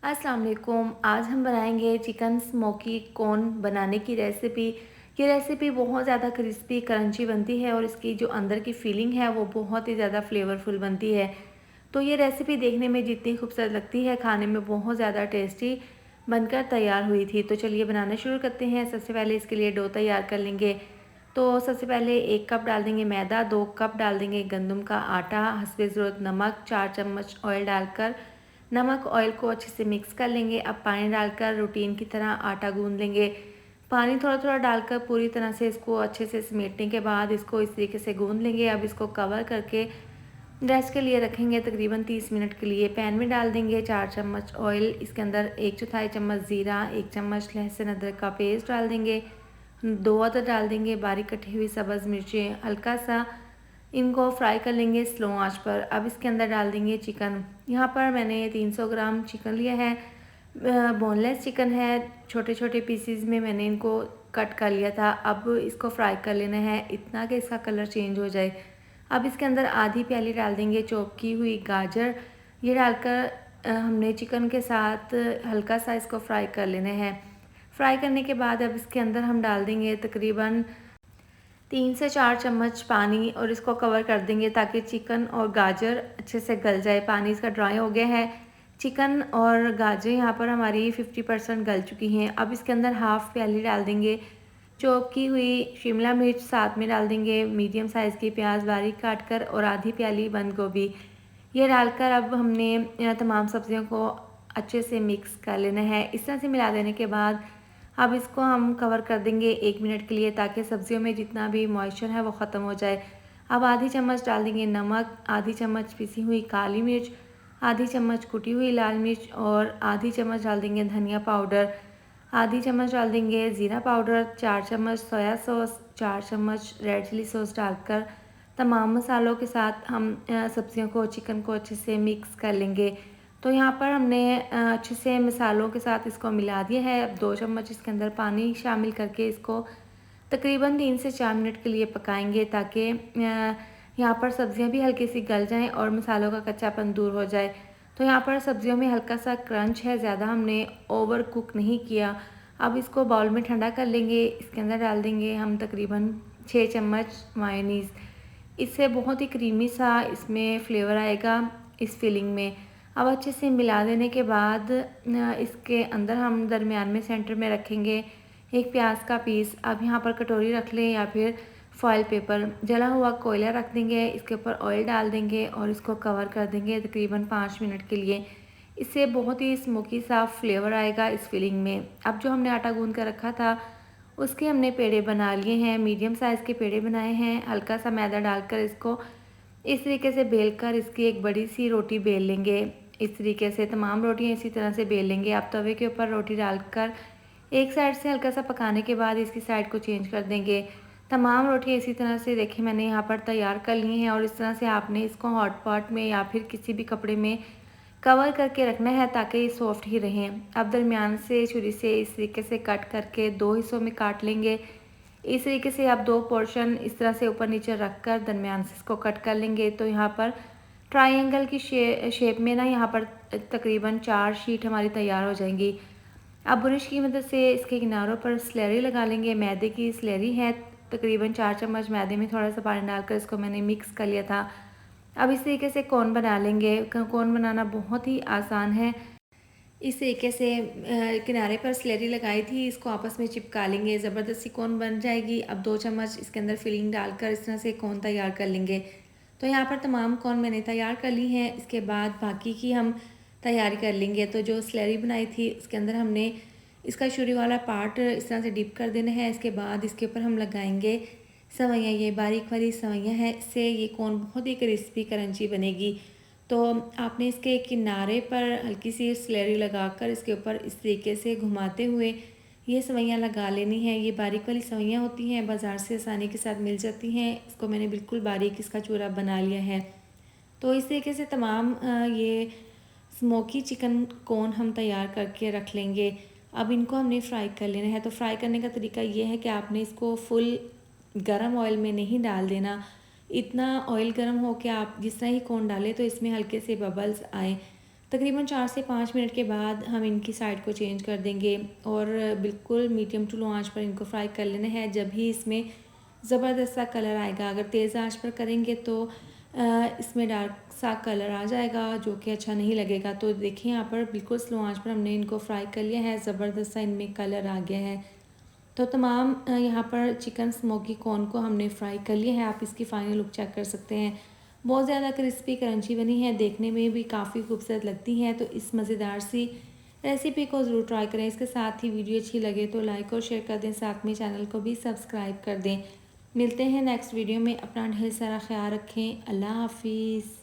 अस्सलाम वालेकुम। आज हम बनाएंगे चिकन स्मोकी कॉर्न बनाने की रेसिपी। ये रेसिपी बहुत ज़्यादा क्रिस्पी क्रंची बनती है और इसकी जो अंदर की फीलिंग है वो बहुत ही ज़्यादा फ्लेवरफुल बनती है। तो ये रेसिपी देखने में जितनी खूबसूरत लगती है, खाने में बहुत ज़्यादा टेस्टी बनकर तैयार हुई थी। तो चलिए बनाना शुरू करते हैं। सबसे पहले इसके लिए डो तैयार कर लेंगे। तो सबसे पहले 1 कप डाल देंगे मैदा, 2 कप डाल देंगे गंदम का आटा, हस्बे ज़रूरत नमक, 4 चम्मच ऑयल डालकर नमक ऑयल को अच्छे से मिक्स कर लेंगे। अब पानी डालकर रूटीन की तरह आटा गूंद लेंगे। पानी थोड़ा थोड़ा डालकर पूरी तरह से इसको अच्छे से समेटने के बाद इसको इस तरीके से गूंद लेंगे। अब इसको कवर करके रेस्ट के लिए रखेंगे तकरीबन 30 मिनट के लिए। पैन में डाल देंगे 4 चम्मच ऑयल, इसके अंदर 1/4 चम्मच ज़ीरा, 1 चम्मच लहसुन अदरक का पेस्ट डाल देंगे, 2 अदरक डाल देंगे बारीक कटी हुई सब्ज़ मिर्चें, हल्का सा इनको फ्राई कर लेंगे स्लो आंच पर। अब इसके अंदर डाल देंगे चिकन। यहाँ पर मैंने 300 ग्राम चिकन लिया है, बोनलेस चिकन है। छोटे छोटे पीसीज में मैंने इनको कट कर लिया था। अब इसको फ्राई कर लेना है इतना कि इसका कलर चेंज हो जाए। अब इसके अंदर आधी प्याली डाल देंगे चॉप की हुई गाजर। ये डालकर हमने चिकन के साथ हल्का सा इसको फ्राई कर लेना है। फ्राई करने के बाद अब इसके अंदर हम डाल देंगे तकरीबन 3 से 4 चम्मच पानी और इसको कवर कर देंगे ताकि चिकन और गाजर अच्छे से गल जाए। पानी इसका ड्राई हो गया है। चिकन और गाजर यहाँ पर हमारी 50% गल चुकी हैं। अब इसके अंदर हाफ़ प्याली डाल देंगे चॉप की हुई शिमला मिर्च, साथ में डाल देंगे मीडियम साइज़ की प्याज बारीक काट कर और आधी प्याली बंद गोभी। ये डालकर अब हमने तमाम सब्जियों को अच्छे से मिक्स कर लेना है। इस तरह से मिला देने के बाद अब इसको हम कवर कर देंगे 1 मिनट के लिए ताकि सब्जियों में जितना भी मॉइस्चर है वो ख़त्म हो जाए। अब आधी चम्मच डाल देंगे नमक, आधी चम्मच पिसी हुई काली मिर्च, आधी चम्मच कुटी हुई लाल मिर्च और आधी चम्मच डाल देंगे धनिया पाउडर, आधी चम्मच डाल देंगे ज़ीरा पाउडर, 4 चम्मच सोया सॉस, 4 चम्मच रेड चिली सॉस डालकर तमाम मसालों के साथ हम सब्जियों को चिकन को अच्छे से मिक्स कर लेंगे। तो यहाँ पर हमने अच्छे से मसालों के साथ इसको मिला दिया है। अब 2 चम्मच इसके अंदर पानी शामिल करके इसको तकरीबन 3 से 4 मिनट के लिए पकाएंगे ताकि यहाँ पर सब्जियाँ भी हल्की सी गल जाएं और मसालों का कच्चापन दूर हो जाए। तो यहाँ पर सब्जियों में हल्का सा क्रंच है, ज़्यादा हमने ओवर कुक नहीं किया। अब इसको बाउल में ठंडा कर लेंगे। इसके अंदर डाल देंगे हम तकरीबन 6 चम्मच मायोनीज़। इससे बहुत ही क्रीमी सा इसमें फ्लेवर आएगा इस फिलिंग में। अब अच्छे से मिला देने के बाद इसके अंदर हम दरमियान में सेंटर में रखेंगे एक प्याज का पीस। अब यहाँ पर कटोरी रख लें या फिर फॉयल पेपर, जला हुआ कोयला रख देंगे, इसके ऊपर ऑयल डाल देंगे और इसको कवर कर देंगे तकरीबन 5 मिनट के लिए। इससे बहुत ही स्मोकी सा फ्लेवर आएगा इस फिलिंग में। अब जो हमने आटा गूंद कर रखा था उसके हमने पेड़े बना लिए हैं, मीडियम साइज़ के पेड़े बनाए हैं। हल्का सा मैदा डालकर इसको इस तरीके से बेल कर इसकी एक बड़ी सी रोटी बेल लेंगे। इस तरीके से तमाम रोटियां इसी तरह से बेल लेंगे। आप तवे के ऊपर रोटी डालकर एक साइड से हल्का सा पकाने के बाद इसकी साइड को चेंज कर देंगे। तमाम रोटियां इसी तरह से देखिए मैंने यहाँ पर तैयार कर ली हैं और इस तरह से आपने इसको हॉट पॉट में या फिर किसी भी कपड़े में कवर करके रखना है ताकि ये सॉफ्ट ही रहें। अब दरमियान से छुरी से इस तरीके से कट करके 2 हिस्सों में काट लेंगे। इस तरीके से आप 2 पोर्शन इस तरह से ऊपर नीचे रख कर दरमियान से इसको कट कर लेंगे। तो यहाँ पर ट्रायंगल की शेप में ना यहाँ पर तकरीबन 4 शीट हमारी तैयार हो जाएंगी। अब ब्रश की मदद से इसके किनारों पर स्लरी लगा लेंगे। मैदे की स्लरी है, तकरीबन 4 चम्मच मैदे में थोड़ा सा पानी डालकर इसको मैंने मिक्स कर लिया था। अब इस तरीके से कोन बना लेंगे। कोन बनाना बहुत ही आसान है। इस तरीके से किनारे पर स्लेरी लगाई थी, इसको आपस में चिपका लेंगे, ज़बरदस्ती कोन बन जाएगी। अब 2 चम्मच इसके अंदर फिलिंग डालकर इस तरह से कोन तैयार कर लेंगे। तो यहाँ पर तमाम कोन मैंने तैयार कर ली हैं। इसके बाद बाकी की हम तैयारी कर लेंगे। तो जो स्लेरी बनाई थी उसके अंदर हमने इसका शुरू वाला पार्ट इस तरह से डिप कर देना है। इसके बाद इसके ऊपर हम लगाएंगे सवैयाँ, ये बारीक वाली सवैयाँ हैं, इससे ये कोन बहुत ही क्रिस्पी क्रंची बनेगी। तो आपने इसके किनारे पर हल्की सी स्लरी लगाकर इसके ऊपर इस तरीके से घुमाते हुए ये सवैयाँ लगा लेनी है। ये बारीक वाली सवैयाँ होती हैं, बाज़ार से आसानी के साथ मिल जाती हैं। इसको मैंने बिल्कुल बारीक इसका चूरा बना लिया है। तो इस तरीके से तमाम ये स्मोकी चिकन कोन हम तैयार करके रख लेंगे। अब इनको हमने फ्राई कर लेना है। तो फ्राई करने का तरीका ये है कि आपने इसको फुल गरम ऑयल में नहीं डाल देना। इतना ऑयल गर्म हो कि आप जिस तरह ही कोन डालें तो इसमें हल्के से बबल्स आए। तकरीबन 4 से 5 मिनट के बाद हम इनकी साइड को चेंज कर देंगे और बिल्कुल मीडियम टू लो आंच पर इनको फ्राई कर लेना है। जब भी इसमें ज़बरदस्त सा कलर आएगा, अगर तेज़ आंच पर करेंगे तो इसमें डार्क सा कलर आ जाएगा जो कि अच्छा नहीं लगेगा। तो देखिए यहाँ पर बिल्कुल स्लो आंच पर हमने इनको फ्राई कर लिया है, ज़बरदस्त सा इनमें कलर आ गया है। तो तमाम यहाँ पर चिकन स्मोकी कॉर्न को हमने फ्राई कर लिया है। आप इसकी फ़ाइनल लुक चेक कर सकते हैं। बहुत ज़्यादा क्रिस्पी क्रंची बनी है, देखने में भी काफ़ी खूबसूरत लगती हैं। तो इस मज़ेदार सी रेसिपी को ज़रूर ट्राई करें। इसके साथ ही वीडियो अच्छी लगे तो लाइक और शेयर कर दें, साथ में चैनल को भी सब्सक्राइब कर दें। मिलते हैं नेक्स्ट वीडियो में। अपना ढेर सारा ख्याल रखें। अल्लाह हाफिज़।